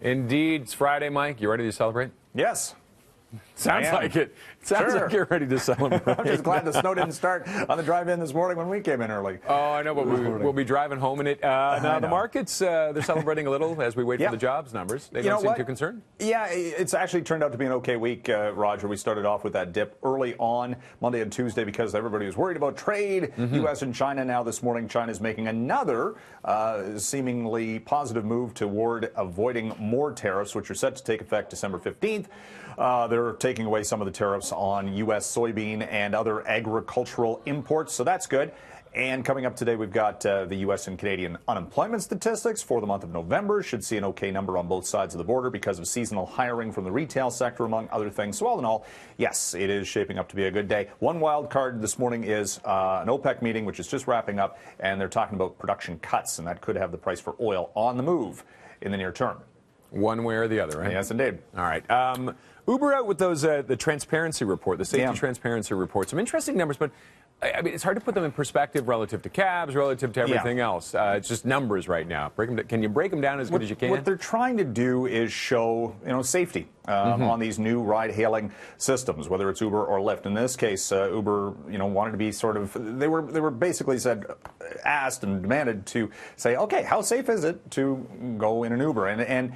Indeed. It's Friday, Mike. You ready to celebrate? Yes. Sounds like it. Sounds like you're ready to celebrate. I'm just glad the snow didn't start on the drive-in this morning when we came in early. Oh, I know, but we'll be driving home in it. Now, the markets, they're celebrating a little as we wait for the jobs numbers. They don't seem too concerned. Yeah, it's actually turned out to be an okay week, Roger. We started off with that dip early on Monday and Tuesday because everybody was worried about trade. U.S. and China now this morning. China's making another seemingly positive move toward avoiding more tariffs, which are set to take effect December 15th. They're taking away some of the tariffs on U.S. soybean and other agricultural imports, so that's good. And coming up today, we've got the U.S. and Canadian unemployment statistics for the month of November. Should see an okay number on both sides of the border because of seasonal hiring from the retail sector, among other things. So all in all, yes, it is shaping up to be a good day. One wild card this morning is an OPEC meeting, which is just wrapping up, and they're talking about production cuts, and that could have the price for oil on the move in the near term. One way or the other, right? Yes, indeed. All right. Uber out with those the transparency report, the safety transparency report. Some interesting numbers, but I mean, it's hard to put them in perspective relative to cabs, relative to everything else. It's just numbers right now. Can you break them down as good as you can? What they're trying to do is show, safety on these new ride-hailing systems, whether it's Uber or Lyft. In this case, Uber, wanted to be sort of. They were basically asked and demanded to say, okay, how safe is it to go in an Uber? And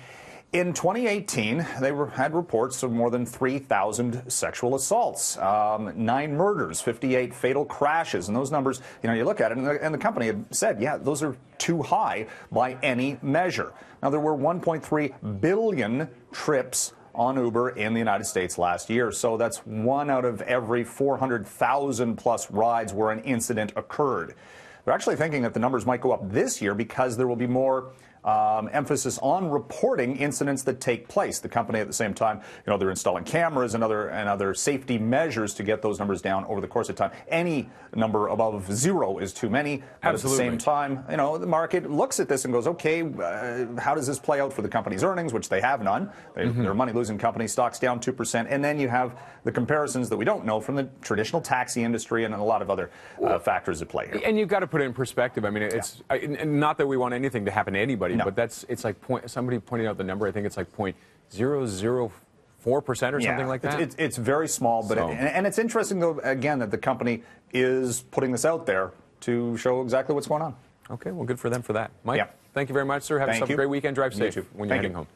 in 2018, they had reports of more than 3,000 sexual assaults, 9 murders, 58 fatal crashes. And those numbers, you look at it, and the company had said, yeah, those are too high by any measure. Now, there were 1.3 billion trips on Uber in the United States last year. So that's 1 out of every 400,000 plus rides where an incident occurred. They're actually thinking that the numbers might go up this year because there will be more emphasis on reporting incidents that take place. The company at the same time, they're installing cameras and other safety measures to get those numbers down over the course of time. Any number above 0 is too many. But Absolutely. At the same time, the market looks at this and goes, okay, how does this play out for the company's earnings, which they have none. They're a money-losing company, stocks down 2%. And then you have the comparisons that we don't know from the traditional taxi industry and a lot of other factors at play here. And you've got to put it in perspective. I mean, it's not that we want anything to happen to anybody. No. But it's like somebody pointed out the number. I think it's like 0.004% or something like that. It's very small, but and it's interesting though again that the company is putting this out there to show exactly what's going on. Okay, well, good for them for that. Mike, thank you very much, sir. Have yourself a great weekend. Drive safe when you're heading home.